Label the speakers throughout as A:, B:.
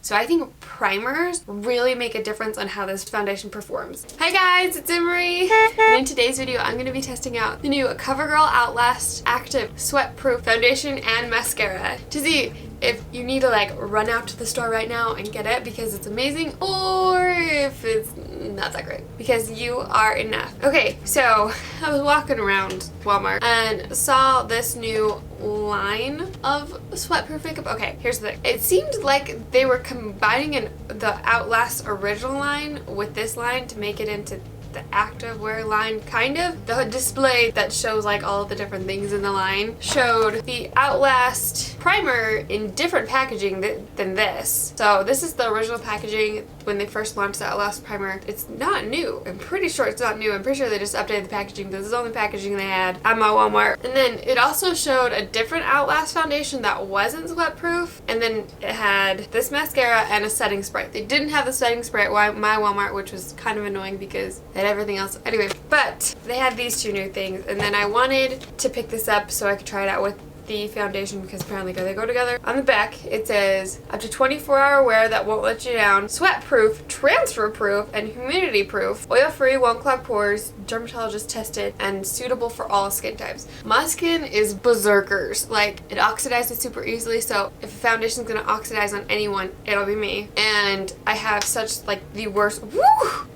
A: So I think primers really make a difference on how this foundation performs. Hi guys, it's Emmarie. And in today's video, I'm going to be testing out the new CoverGirl Outlast Active Sweat Proof Foundation and Mascara to see if you need to like run out to the store right now and get it because it's amazing, or if it's not that great because you are enough. Okay, so I was walking around Walmart and saw this new line of sweatproof makeup. Okay, here's the thing. It seemed like they were combining the Outlast original line with this line to make it into the activewear line, kind of. The display that shows like all of the different things in the line showed the Outlast Primer in different packaging than this. So this is the original packaging when they first launched the Outlast Primer. It's not new. I'm pretty sure it's not new. I'm pretty sure they just updated the packaging. This is the only packaging they had at my Walmart. And then it also showed a different Outlast foundation that wasn't sweatproof. And then it had this mascara and a setting spray. They didn't have the setting spray at my Walmart, which was kind of annoying because they had everything else. Anyway, but they had these two new things. And then I wanted to pick this up so I could try it out with the foundation because apparently they go together. On the back it says up to 24-hour wear that won't let you down, sweat proof, transfer proof, and humidity proof, oil free, won't clog pores, dermatologist tested, and suitable for all skin types. My skin is berserkers. Like, it oxidizes super easily, so if a foundation is gonna oxidize on anyone, it'll be me. And I have such like the worst, woo!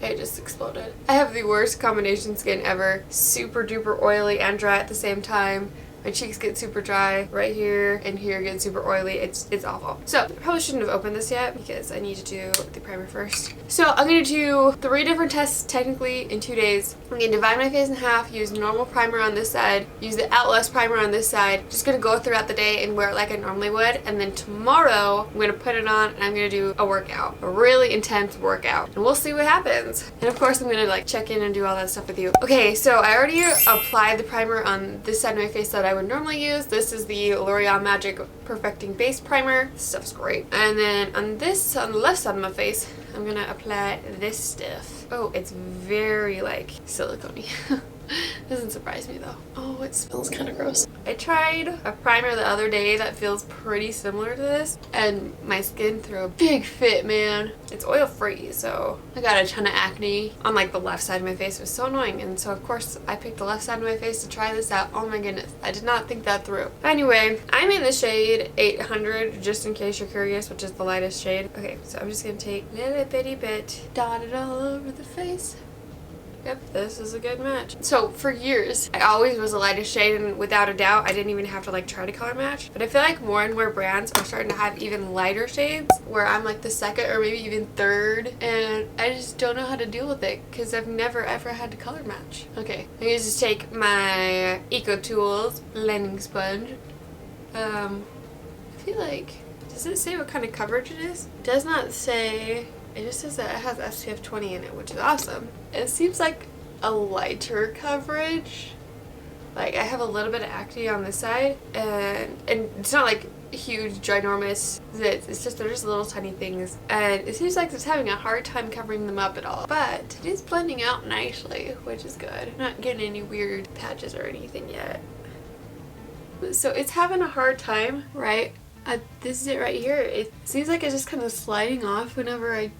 A: It just exploded. I have the worst combination skin ever. Super duper oily and dry at the same time. My cheeks get super dry right here, and here get super oily. It's awful. So I probably shouldn't have opened this yet because I need to do the primer first. So I'm going to do 3 different tests technically in 2 days. I'm going to divide my face in half, use normal primer on this side, use the Outlast primer on this side. Just going to go throughout the day and wear it like I normally would. And then tomorrow I'm going to put it on and I'm going to do a workout, a really intense workout. And we'll see what happens. And of course I'm going to like check in and do all that stuff with you. Okay, so I already applied the primer on this side of my face that I would normally use. This is the L'Oreal Magic Perfecting Base Primer. This stuff's great. And then on the left side of my face, I'm gonna apply this stuff. Oh, it's very like silicone-y. Doesn't surprise me though. Oh, it smells kind of gross. I tried a primer the other day that feels pretty similar to this, and my skin threw a big fit, man. It's oil free, so I got a ton of acne on like the left side of my face. It was so annoying, and so of course I picked the left side of my face to try this out. Oh my goodness, I did not think that through. Anyway, I'm in the shade 800, just in case you're curious, which is the lightest shade. Okay, so I'm just gonna take a little bitty bit, dot it all over the face. Yep, this is a good match. So for years, I always was the lightest shade, and without a doubt, I didn't even have to like try to color match. But I feel like more and more brands are starting to have even lighter shades where I'm like the second or maybe even third, and I just don't know how to deal with it because I've never ever had to color match. Okay, I'm gonna just take my Eco Tools blending sponge. I feel like, does it say what kind of coverage it is? It does not say. It just says that it has SPF 20 in it, which is awesome. It seems like a lighter coverage. Like, I have a little bit of acne on this side, and it's not like huge, ginormous zits. It's just, they're just little tiny things, and it seems like it's having a hard time covering them up at all. But it is blending out nicely, which is good. I'm not getting any weird patches or anything yet. So it's having a hard time, right? This is it right here. It seems like it's just kind of sliding off whenever I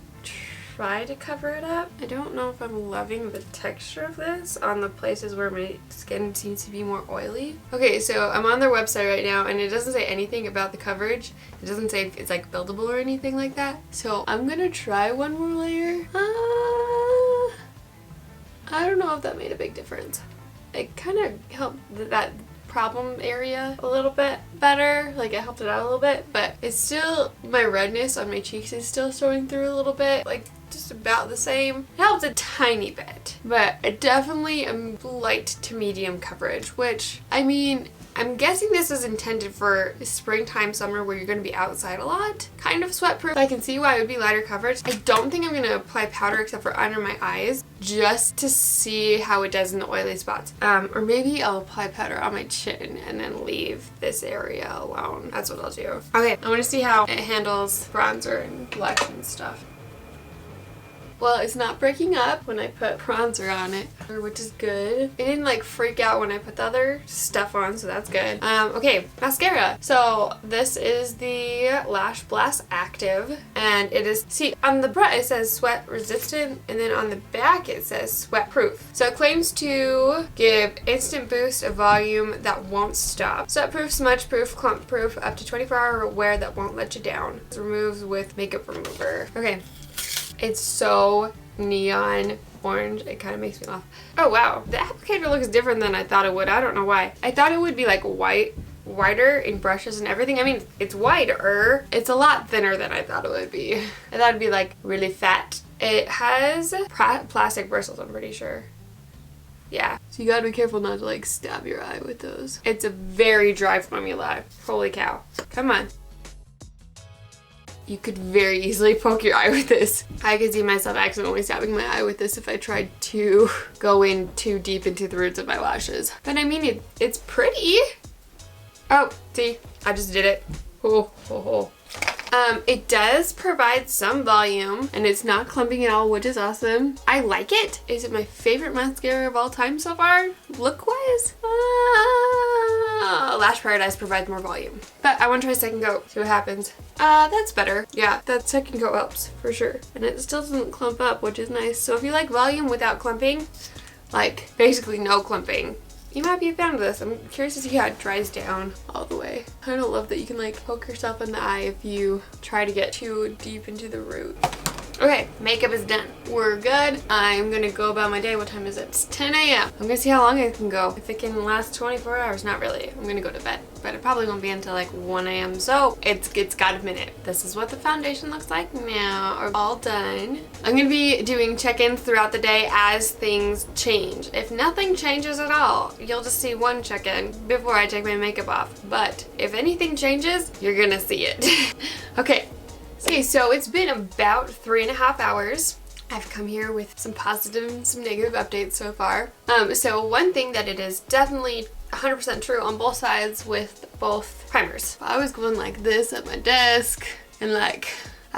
A: try to cover it up. I don't know if I'm loving the texture of this on the places where my skin seems to be more oily. Okay, so I'm on their website right now, and it doesn't say anything about the coverage. It doesn't say if it's like buildable or anything like that. So I'm gonna try one more layer. I don't know if that made a big difference. It kind of helped that problem area a little bit better, like it helped it out a little bit, but it's still, my redness on my cheeks is still showing through a little bit, like just about the same. It helps a tiny bit, but I definitely am light to medium coverage, which, I mean, I'm guessing this is intended for springtime, summer, where you're going to be outside a lot. Kind of sweat-proof. I can see why it would be lighter coverage. I don't think I'm going to apply powder except for under my eyes, just to see how it does in the oily spots. Or maybe I'll apply powder on my chin and then leave this area alone. That's what I'll do. Okay, I want to see how it handles bronzer and blush and stuff. Well, it's not breaking up when I put bronzer on it, which is good. It didn't like freak out when I put the other stuff on, so that's good. Okay, mascara. So this is the Lash Blast Active, and it is, see, on the front it says sweat resistant, and then on the back it says sweat proof. So it claims to give instant boost of volume that won't stop. Sweat proof, smudge proof, clump proof, up to 24-hour wear that won't let you down. It removes with makeup remover. Okay, it's so neon orange. It kind of makes me laugh. Oh wow, the applicator looks different than I thought it would. I don't know why. I thought it would be like whiter in brushes and everything. I mean, it's whiter. It's a lot thinner than I thought it would be. I thought it'd be like really fat. It has plastic bristles, I'm pretty sure. Yeah, so you gotta be careful not to like stab your eye with those. It's a very dry formula. Holy cow. Come on. You could very easily poke your eye with this. I could see myself accidentally stabbing my eye with this if I tried to go in too deep into the roots of my lashes. But I mean, it's pretty. Oh, see, I just did it. Oh, oh, oh. It does provide some volume, and it's not clumping at all, which is awesome. I like it. Is it my favorite mascara of all time so far? Look-wise? Lash Paradise provides more volume. But I want to try second coat, see what happens. That's better. Yeah, that second coat helps, for sure. And it still doesn't clump up, which is nice. So if you like volume without clumping, like basically no clumping, you might be a fan of this. I'm curious to see how it dries down all the way. I don't love that you can like poke yourself in the eye if you try to get too deep into the root. Okay, makeup is done. We're good. I'm gonna go about my day. What time is it? It's 10 a.m. I'm gonna see how long it can go. If it can last 24 hours, not really. I'm gonna go to bed, but it probably won't be until like 1 a.m. So it's got a minute. This is what the foundation looks like now. We're all done. I'm gonna be doing check-ins throughout the day as things change. If nothing changes at all, you'll just see one check-in before I take my makeup off. But if anything changes, you're gonna see it. Okay. Okay, so it's been about 3.5 hours. I've come here with some positive and some negative updates so far. So one thing that it is definitely 100% true on both sides with both primers. I was going like this at my desk, and like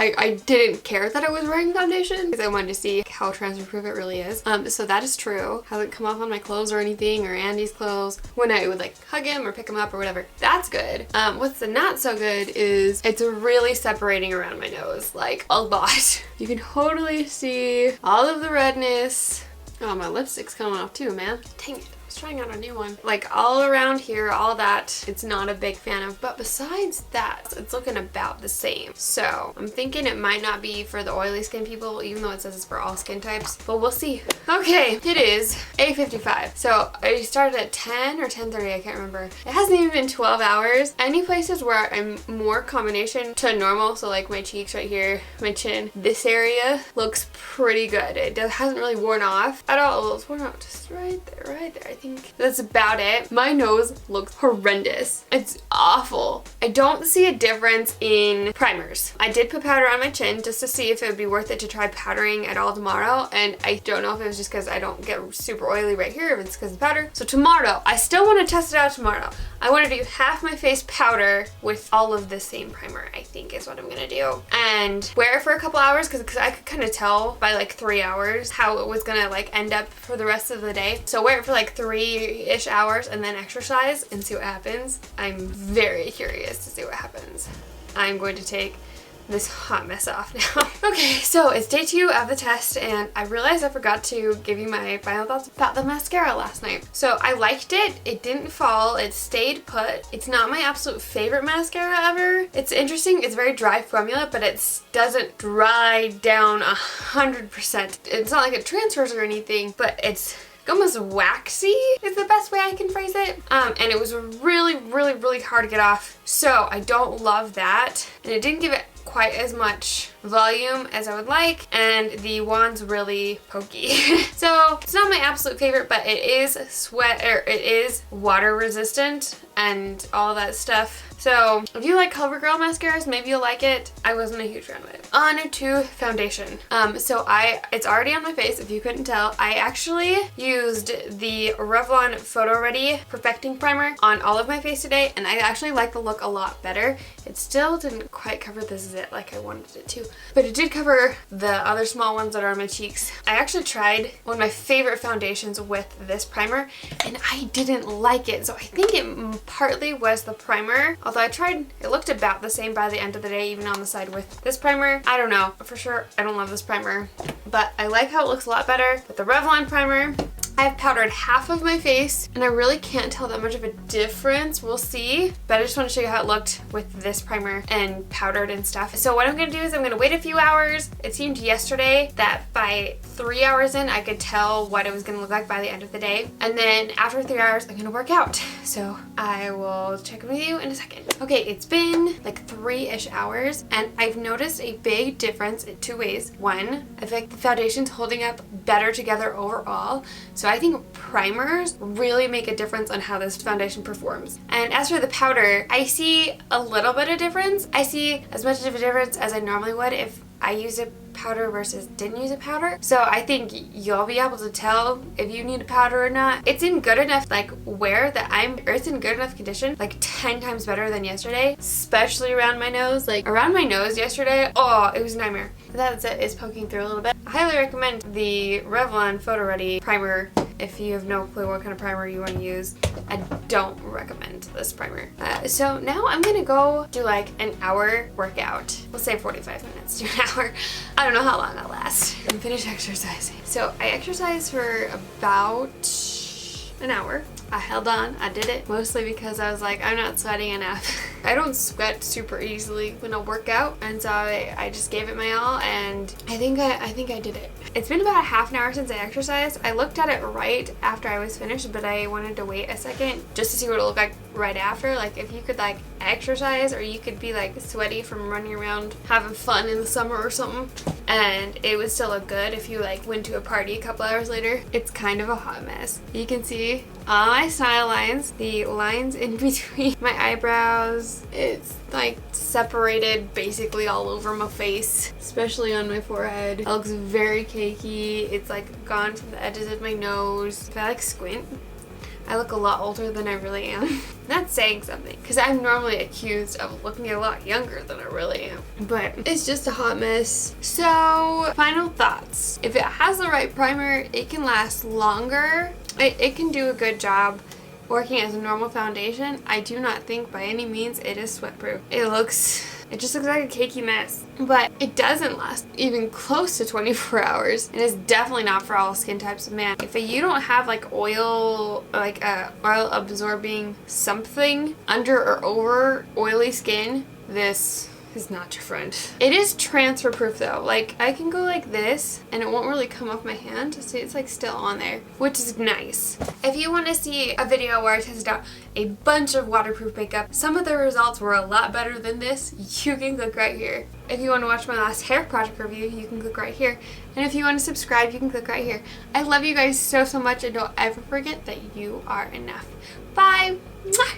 A: I didn't care that I was wearing foundation because I wanted to see how transfer proof it really is. So that is true. Hasn't come off on my clothes or anything, or Andy's clothes when I would like hug him or pick him up or whatever. That's good. What's the not so good is it's really separating around my nose, like a lot. You can totally see all of the redness. Oh, my lipstick's coming off too, man. Dang it. I was trying out a new one. Like all around here, all that, it's not a big fan of. But besides that, it's looking about the same. So I'm thinking it might not be for the oily skin people, even though it says it's for all skin types. But we'll see. Okay, it is 8:55. So I started at 10 or 10:30, I can't remember. It hasn't even been 12 hours. Any places where I'm more combination to normal, so like my cheeks right here, my chin, this area looks pretty good. It hasn't really worn off at all. Well, it's worn off just right there, right there. I think that's about it. My nose looks horrendous. It's awful. I don't see a difference in primers. I did put powder on my chin just to see if it would be worth it to try powdering at all tomorrow, and I don't know if it was just because I don't get super oily right here, if it's because of powder. So tomorrow, I still want to test it out tomorrow. I want to do half my face powder with all of the same primer, I think is what I'm gonna do. And wear it for a couple hours because I could kind of tell by like 3 hours how it was gonna like end up for the rest of the day. So wear it for like 3-ish hours and then exercise and see what happens. I'm very curious to see what happens. I'm going to take this hot mess off now. Okay, so it's day 2 of the test, and I realized I forgot to give you my final thoughts about the mascara last night. So I liked it. It didn't fall. It stayed put. It's not my absolute favorite mascara ever. It's interesting. It's very dry formula, but it doesn't dry down 100%. It's not like it transfers or anything, but it's almost waxy is the best way I can phrase it. And it was really hard to get off. So I don't love that. And it didn't give it quite as much volume as I would like, and the wand's really pokey. So it's not my absolute favorite, but it is water resistant and all that stuff. So if you like CoverGirl mascaras, maybe you'll like it. I wasn't a huge fan of it. On to foundation. So it's already on my face, if you couldn't tell. I actually used the Revlon Photoready Perfecting Primer on all of my face today, and I actually like the look a lot better. It still didn't quite cover the zit like I wanted it to. but it did cover the other small ones that are on my cheeks. I actually tried one of my favorite foundations with this primer and I didn't like it. So I think it partly was the primer. Although I tried, it looked about the same by the end of the day, even on the side with this primer. I don't know. For sure, I don't love this primer, but I like how it looks a lot better with the Revlon primer. I've powdered half of my face and I really can't tell that much of a difference. We'll see. But I just want to show you how it looked with this primer and powdered and stuff. So what I'm going to do is I'm going to wait a few hours. It seemed yesterday that by 3 hours in I could tell what it was going to look like by the end of the day. And then after 3 hours I'm going to work out. So I will check in with you in a second. Okay, it's been like 3-ish hours and I've noticed a big difference in 2 ways. One, I feel like the foundation's holding up better together overall. So I think primers really make a difference on how this foundation performs. And as for the powder, I see a little bit of difference. I see as much of a difference as I normally would if I use a powder versus didn't use a powder. So I think you'll be able to tell if you need a powder or not. It's in good enough like wear that it's in good enough condition, like 10 times better than yesterday, especially around my nose. Like around my nose yesterday, oh, it was a nightmare. That is poking through a little bit. I highly recommend the Revlon Photoready primer if you have no clue what kind of primer you want to use. I don't recommend this primer. So now I'm gonna go do like an hour workout. We'll say 45 minutes to an hour. I don't know how long I'll last. And finish exercising. So I exercised for about an hour. I held on, I did it mostly because I was like, I'm not sweating enough. I don't sweat super easily when I work out, and so I just gave it my all, and I think I did it. It's been about a half an hour since I exercised. I looked at it right after I was finished, but I wanted to wait a second just to see what it looked like right after. Like if you could like exercise, or you could be like sweaty from running around having fun in the summer or something, and it would still look good if you like went to a party a couple hours later. It's kind of a hot mess. You can see all my smile lines, the lines in between my eyebrows. It's like separated basically all over my face, especially on my forehead. It looks very cakey. It's like gone from the edges of my nose. If I like squint, I look a lot older than I really am. That's saying something, because I'm normally accused of looking a lot younger than I really am. But it's just a hot mess. So, final thoughts. If it has the right primer, it can last longer. It can do a good job working as a normal foundation. I do not think by any means it is sweat proof. It just looks like a cakey mess, but it doesn't last even close to 24 hours, and it's definitely not for all skin types of man. If you don't have like oil, like oil absorbing something under or over oily skin, this is not your friend. It is transfer proof though. Like I can go like this and it won't really come off my hand. See, it's like still on there, which is nice. If you want to see a video where I tested out a bunch of waterproof makeup, some of the results were a lot better than this, you can click right here. If you want to watch my last hair project review, you can click right here. And if you want to subscribe, you can click right here. I love you guys so much, and don't ever forget that you are enough. Bye! Mwah!